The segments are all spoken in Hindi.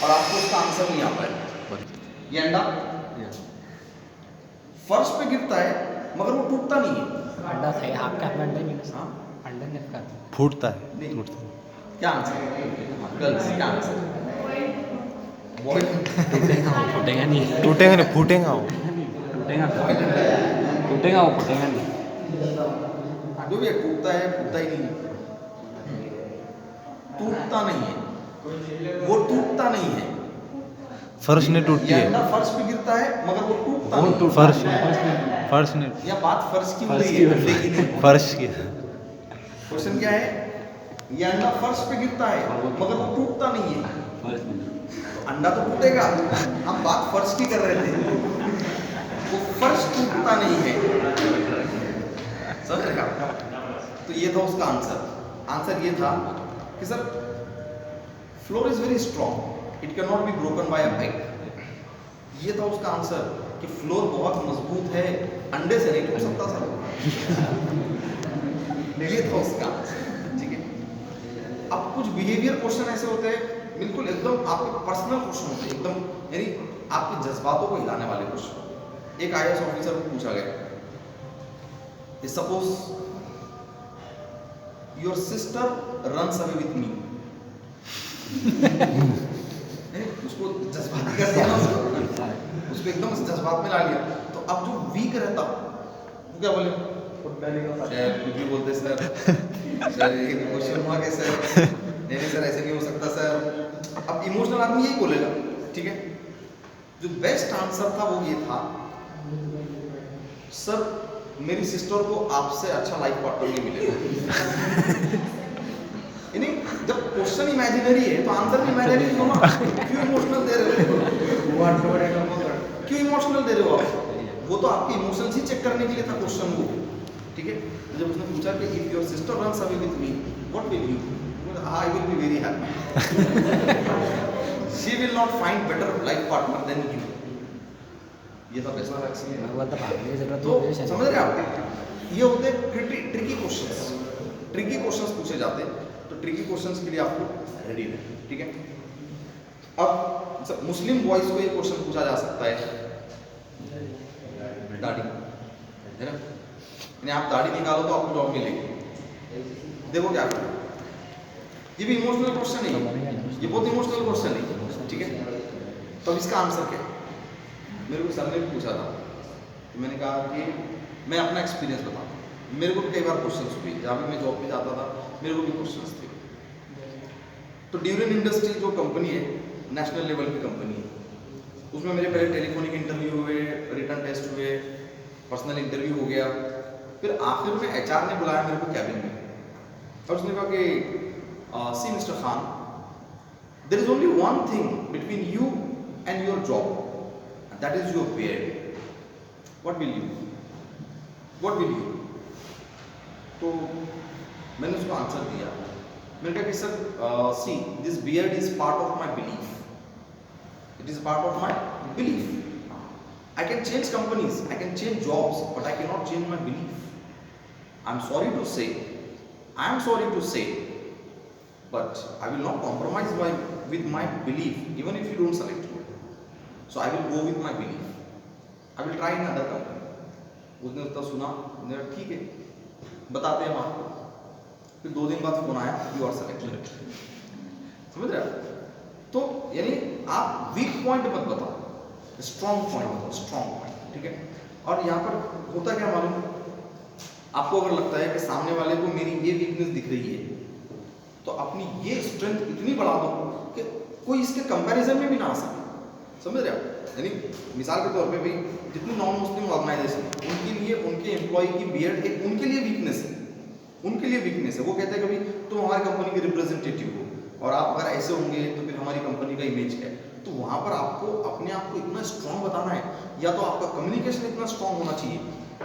और आपको उसका आंसर नहीं आता है। ये अंडा फर्श पे गिरता है मगर वो टूटता नहीं है। अंडा सही, आपके हाथ में अंडा नहीं है। हाँ अंडा नहीं आपका। फूटता है। नहीं। टूटता है। क्या आंसर? गर्ल्स क्या आंसर? बॉय टूटेगा वो, फूटेगा नहीं। टूटेगा नहीं, फूटेगा वो। टूटेगा टूटेगा वो, फूटेगा नहीं। जो भी है टूटता है, फूटता ही नहीं है। टूटता नहीं है, वो टूटता नहीं है। फर्श नहीं टूटती ये है। अंडा फर्श पे गिरता है मगर वो टूटता वो नहीं है। फर्श नहीं। या बात फर्श की हो फर्श रही की है हो रही है। लेकिन फर्श की। क्वेश्चन क्या है? ये अंडा फर्श पे गिरता है मगर वो टूटता नहीं है। तो अंडा तो टूटेगा, हम बात फर्श की कर रहे थे। वो फर्श टूटता नहीं है, समझ रहे आप? तो ये था उसका आंसर। आंसर ये था कि sir floor is very strong, it can not be broken by a peg. ये था उसका आंसर कि फ्लोर बहुत मजबूत है, अंडे से नहीं टूट सकता सर। ये था उसका आंसर। ठीक है, अब कुछ बिहेवियर क्वेश्चन ऐसे होते हैं बिल्कुल एकदम आपके पर्सनल क्वेश्चन होते हैं, एकदम यानी आपके जज्बातों को हिलाने वाले क्वेश्चन। एक आईएएस ऑफिसर को पूछा गया, suppose your sister runs away with मी। उसको जज्बाती कर दिया ना, उसको एकदम से जज्बात में ला लिया। तो अब जो वीक रहता वो क्या बोले? कुछ भी बोलते सर, सर ये क्वेश्चन हुआ कि सर नहीं सर ऐसे नहीं हो सकता सर। अब इमोशनल आदमी यही बोलेगा। ठीक है, जो बेस्ट आंसर था वो ये था, सर मेरी सिस्टर को आपसे अच्छा लाइफ पार्टनर नहीं मिलेगा। यानी जब क्वेश्चन इमेजिनरी है तो आंसर भी इमेजिनरी हो ना। क्यों इमोशनल दे रहे हो? क्यों इमोशनल दे रहे हो आप? वो तो आपके इमोशंस ही चेक करने के लिए था क्वेश्चन को। ठीक है, तो जब उसने पूछा कि if your sister runs away with me what will you? I will be very happy. She will not find better life partner than you. ये था बेस्ट रिएक्शन। वो तो भागने की जरूरत तो नहीं है। समझ रहे आप? ये होते हैं ट्रिकी क्वेश्चंस। ट्रिकी क्वेश्चंस पूछे जाते हैं, तो ट्रिकी क्वेश्चंस के लिए आपको रेडी रहना। ठीक है, अब मुस्लिम बॉयज को ये क्वेश्चन पूछा जा सकता है, दाढ़ी है ना, यानी आप दाढ़ी निकालो तो आपको जॉब मिलेगी। देखो क्या करो, ये भी इमोशनल क्वेश्चन है, ये बहुत इमोशनल क्वेश्चन है। ठीक है, तो इसका आंसर क्या है? मेरे को सर ने भी पूछा था, तो मैंने कहा कि मैं अपना एक्सपीरियंस बताऊँ। मेरे को कई बार क्वेश्चंस हुए, जहाँ पे मैं जॉब पे जाता था मेरे को भी क्वेश्चंस थे। तो ड्यूरेन इंडस्ट्री जो कंपनी है, नेशनल लेवल की कंपनी है, उसमें मेरे पहले टेलीफोनिक इंटरव्यू हुए, रिटर्न टेस्ट हुए, पर्सनल इंटरव्यू हो गया। फिर आखिर में एचआर ने बुलाया मेरे को कैबिन में और उसने कहा कि see mister Khan, there is only one thing between you and your job, that is your beard. What will you? तो मैंने उसको आंसर दिया, मैंने कहा कि sir see this beard is part of my belief, it is part of my belief. I can change companies, I can change jobs, but I cannot change my belief. I am sorry to say, but I will not compromise with my belief, even if you don't select me. So I will go with my belief. I will try another company. उसने उसका सुना, मैंने कहा ठीक है, बताते हैं हम आपको। फिर 2 दिन बाद फोन आया, you are selected. समझ रहे आप? तो यानी आप वीक पॉइंट मत बताओ, स्ट्रॉन्ग पॉइंट। ठीक है, और यहाँ पर होता क्या मालूम, आपको अगर लगता है कि सामने वाले को मेरी ये वीकनेस दिख रही है, तो अपनी ये स्ट्रेंथ इतनी बढ़ा दो कि कोई इसके कंपैरिजन में भी ना आ सके। समझ रहे आप? यानी मिसाल के तौर पे भाई जितनी नॉन मुस्लिम ऑर्गेनाइजेशन, उनके लिए उनके एम्प्लॉय की बियर्ड एक उनके लिए वीकनेस है, वो कहते हैं कि भाई तुम हमारी कंपनी के रिप्रेजेंटेटिव हो और आप अगर ऐसे होंगे तो फिर हमारी कंपनी का इमेज क्या है। तो वहाँ पर आपको अपने आप को इतना स्ट्रॉन्ग बताना है, या तो आपका कम्युनिकेशन इतना स्ट्रॉन्ग होना चाहिए,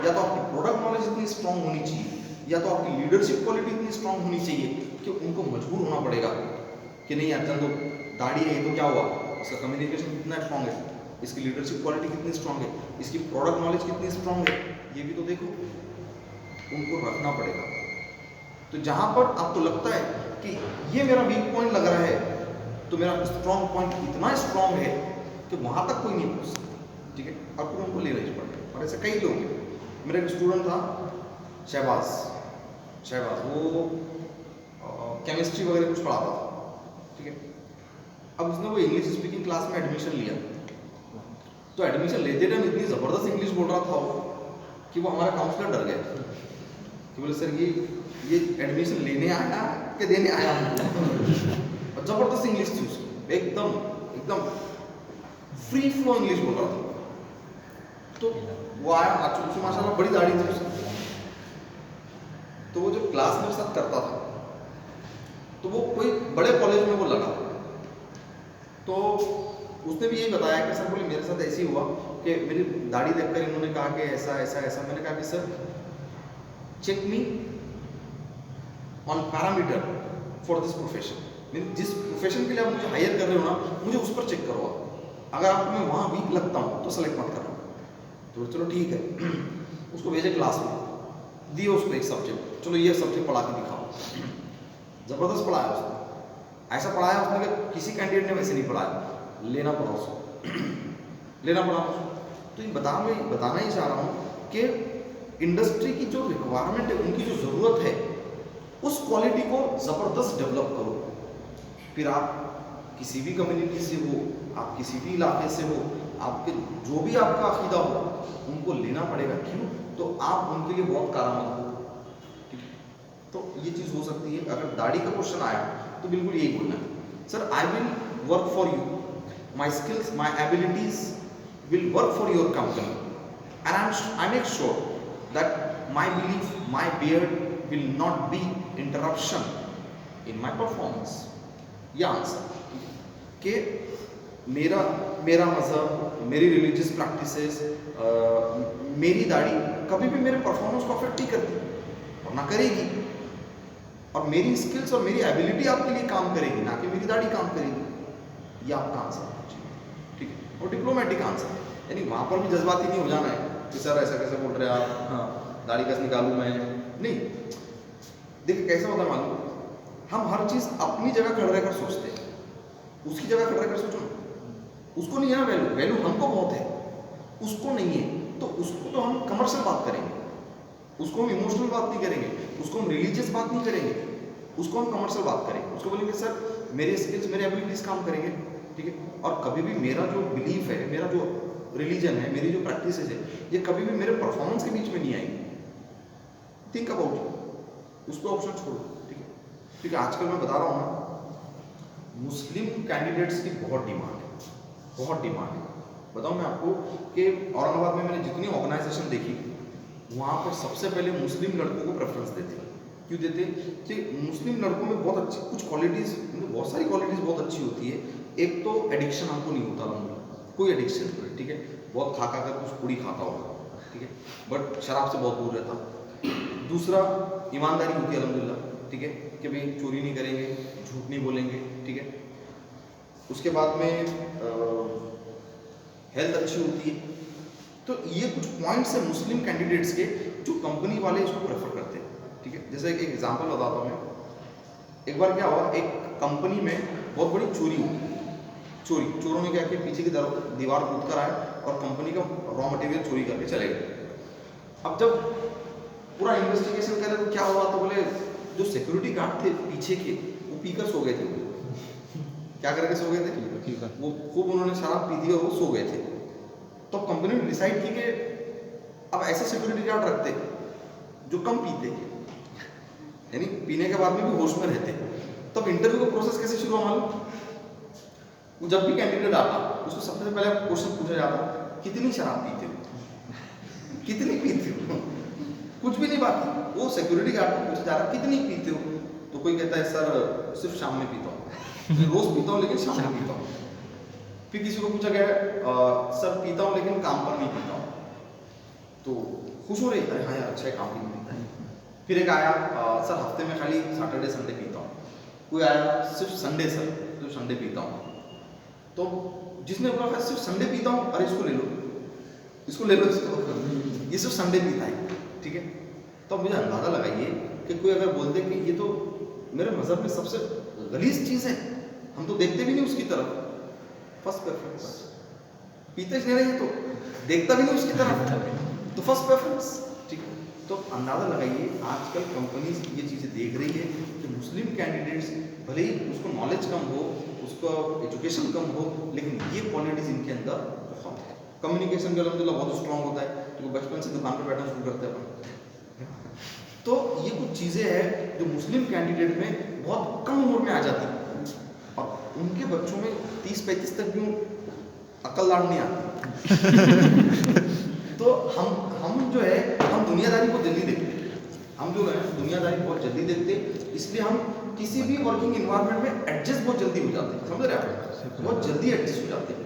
या तो आपकी प्रोडक्ट नॉलेज इतनी स्ट्रॉन्ग होनी चाहिए, या तो आपकी लीडरशिप क्वालिटी इतनी स्ट्रॉन्ग होनी चाहिए कि उनको मजबूर होना पड़ेगा कि नहीं यार चल, तो दाढ़ी है तो क्या हुआ, इसका कम्युनिकेशन कितना स्ट्रॉन्ग है, इसकी लीडरशिप क्वालिटी कितनी स्ट्रॉन्ग है, इसकी प्रोडक्ट नॉलेज कितनी स्ट्रॉन्ग है, ये भी तो देखो, उनको रखना पड़ेगा। तो जहाँ पर आपको लगता है कि ये मेरा वीक पॉइंट लग रहा है, तो मेरा स्ट्रॉन्ग पॉइंट इतना स्ट्रॉन्ग है कि वहाँ तक कोई नहीं पहुँच सकता, ठीक है, और फिर उनको लेना ही पड़ता है। और ऐसे कई लोग हैं। मेरा एक स्टूडेंट था शहबाज, वो केमिस्ट्री वगैरह कुछ पढ़ाता था, ठीक है। अब उसने वो इंग्लिश स्पीकिंग क्लास में एडमिशन लिया, तो एडमिशन लेते टाइम इतनी ज़बरदस्त इंग्लिश बोल रहा था वो कि वो हमारा काउंसलर डर गया कि बोले सर ये एडमिशन लेने आया कि देने आया। और ज़बरदस्त इंग्लिश थी उसकी, एकदम फ्री फ्लो इंग्लिश बोल रहा था। तो वो आया, उसकी माशाल्लाह बड़ी दाढ़ी थी उसकी। तो वो जो क्लास मेरे साथ करता था, तो वो कोई बड़े कॉलेज में वो लगा, तो उसने भी यही बताया कि सर बोले मेरे साथ ऐसे ही हुआ कि मेरी दाढ़ी देखकर इन्होंने कहा कि ऐसा ऐसा ऐसा। मैंने कहा कि sir check me on parameter for this profession, जिस प्रोफेशन के लिए आप मुझे हायर कर रहे हो ना, मुझे उस पर चेक करो। अगर आप मैं वहाँ वीक लगता हूँ तो सेलेक्ट मत करना। तो चलो ठीक है, उसको भेजे क्लास में, दिए उसको एक सब्जेक्ट, चलो ये सब्जेक्ट पढ़ा के दिखाओ। ज़बरदस्त पढ़ाया उसने, ऐसा पढ़ाया उसने कि किसी कैंडिडेट ने वैसे नहीं पढ़ाया, लेना पड़ा उसको लेना पड़ा उसको। तो ये बताना ही चाह रहा हूँ कि इंडस्ट्री की जो रिक्वायरमेंट है, उनकी जो ज़रूरत है, उस क्वालिटी को ज़बरदस्त डेवलप करो। फिर आप किसी भी कम्युनिटी से हो, आप किसी भी इलाके से हो, आपके जो भी आपका अकीदा हो, उनको लेना पड़ेगा। क्यों? तो आप उनके लिए बहुत कारगर हो, ठीक है। तो ये चीज़ हो सकती है। अगर दाढ़ी का क्वेश्चन आया तो बिल्कुल यही बोलना है, sir I will work for you, my skills, my abilities will work for your company, and I make sure that my belief, my beard will not be interruption in my performance. ये आंसर कि मेरा मज़हब, मेरी रिलीजियस प्रैक्टिसेस, मेरी दाढ़ी कभी भी मेरे परफॉर्मेंस को अफेक्ट नहीं करती और ना करेगी। और मेरी स्किल्स और मेरी एबिलिटी आपके लिए काम करेगी, ना कि मेरी दाढ़ी काम करेगी। ये आपका आंसर है, ठीक है। और डिप्लोमेटिक आंसर, यानी वहाँ पर भी जज्बाती नहीं हो जाना है कि सर ऐसा कैसे बोल रहे हैं आप, हाँ दाढ़ी कैसे निकालूं मैं, नहीं। देखिए कैसा होता है मालूम, हम हर चीज़ अपनी जगह खड़े रहकर सोचते हैं, उसकी जगह खड़े रहकर सोचो ना, उसको नहीं है ना वैल्यू हमको बहुत है, उसको नहीं है। तो उसको तो हम कमर्शियल बात करेंगे, उसको हम इमोशनल बात नहीं करेंगे, उसको हम रिलीजियस बात नहीं करेंगे, उसको हम कमर्शियल बात करेंगे। उसको बोलेंगे सर मेरे स्किल्स, मेरे एबिलिटीज काम करेंगे, ठीक है। और कभी भी मेरा जो बिलीफ है, मेरा जो रिलीजन है, मेरी जो प्रैक्टिस है, ये कभी भी मेरे परफॉर्मेंस के बीच में नहीं आएगी। थिंक अबाउट इट, उसको ऑप्शन छोड़ो, ठीक है। क्योंकि आजकल मैं बता रहा हूँ ना, मुस्लिम कैंडिडेट्स की बहुत डिमांड है, बहुत डिमांड है। बताऊँ मैं आपको कि औरंगाबाद में मैंने जितनी ऑर्गेनाइजेशन देखी, वहाँ पर सबसे पहले मुस्लिम लड़कों को प्रेफरेंस देते। क्यों देते? कि मुस्लिम लड़कों में बहुत अच्छी कुछ क्वालिटीज़, बहुत सारी क्वालिटीज़ बहुत अच्छी होती है। एक तो एडिक्शन हमको नहीं होता, कोई एडिक्शन, ठीक है। बहुत खा कर कुछ पूड़ी खाता होगा, ठीक है, बट शराब से बहुत दूर रहता। दूसरा ईमानदारी होती है अल्हम्दुलिल्लाह, ठीक है, कि भाई चोरी नहीं करेंगे, झूठ नहीं बोलेंगे, ठीक है। उसके बाद में हेल्थ अच्छी होती है। तो ये कुछ पॉइंट्स हैं मुस्लिम कैंडिडेट्स के जो कंपनी वाले इसको प्रेफर करते हैं, ठीक है। जैसे एक एग्जांपल बताता हूँ मैं। एक बार क्या हुआ, एक कंपनी में बहुत बड़ी चोरी हुई। चोरों ने क्या किया, पीछे की तरफ दीवार कूद कर आए और कंपनी का रॉ मटेरियल चोरी करके चले गए। अब जब पूरा इन्वेस्टिगेशन करे तो क्या हुआ, तो बोले जो सिक्योरिटी गार्ड थे पीछे के, वो पीकर सो गए थे। क्या करके सो गए थे? वो खूब उन्होंने शराब पी थी और वो सो गए थे। तो कंपनी ने डिसाइड की कि अब ऐसे सिक्योरिटी गार्ड रखते जो कम पीते, यानी पीने के बाद में भी होश में रहते। तब इंटरव्यू का प्रोसेस कैसे शुरू हुआ मालूम? वो जब भी कैंडिडेट आता, उसको सबसे पहले क्वेश्चन पूछा जाता, कितनी शराब पीते हो, कितनी पीते हो, कुछ भी नहीं बाकी। वो सिक्योरिटी गार्ड को पूछा जा रहा, कितनी पीते हो? तो कोई कहता है सर सिर्फ शाम में पीता हूँ, रोज पीता हूँ लेकिन शाम में पीता हूँ। फिर किसी को पूछा गया, सर पीता हूँ लेकिन काम पर नहीं पीता हूँ। तो खुश हो रही, अरे हाँ यार अच्छा है, काम पर नहीं पीता है। फिर एक आया, सर हफ्ते में खाली सैटरडे संडे पीता हूँ। कोई आया, सिर्फ संडे सर, सिर्फ संडे पीता हूँ। तो जिसने बोला सिर्फ संडे पीता हूँ, अरे इसको ले लो, इसको ले लो, इसको, ये सिर्फ संडे पीता है, ठीक है। तो मुझे अंदाज़ा लगाइए कि कोई अगर बोलते कि ये तो मेरे मज़हब में सबसे गलीज़ चीज़ है, हम तो देखते भी नहीं उसकी तरफ, फर्स्ट प्रेफरेंस। पीते नहीं रहे तो देखता भी नहीं उसकी तरफ, तो फर्स्ट प्रेफरेंस। ठीक है, तो अंदाजा लगाइए आजकल कंपनीज ये चीज़ें देख रही है कि मुस्लिम कैंडिडेट्स भले ही उसको नॉलेज कम हो, उसका एजुकेशन कम हो, लेकिन ये क्वालिटीज इनके अंदर बहुत है। कम्युनिकेशन भी अल्हम्दुलिल्लाह बहुत स्ट्रांग होता है, क्योंकि बचपन से दुकान पर बैठना शुरू करते हैं अपन। तो ये कुछ चीज़ें हैं जो मुस्लिम कैंडिडेट में बहुत कम उम्र में आ जाती है, और उनके बच्चों में 30-35 तक भी अकल लाड़ नहीं आती। तो हम जो है हम दुनियादारी को जल्दी देखते हैं, हम जो है दुनियादारी बहुत जल्दी देखते हैं, इसलिए हम किसी भी वर्किंग इन्वायरमेंट में एडजस्ट बहुत जल्दी हो जाते हैं। समझ रहे हैं आप, बहुत जल्दी एडजस्ट हो जाते हैं।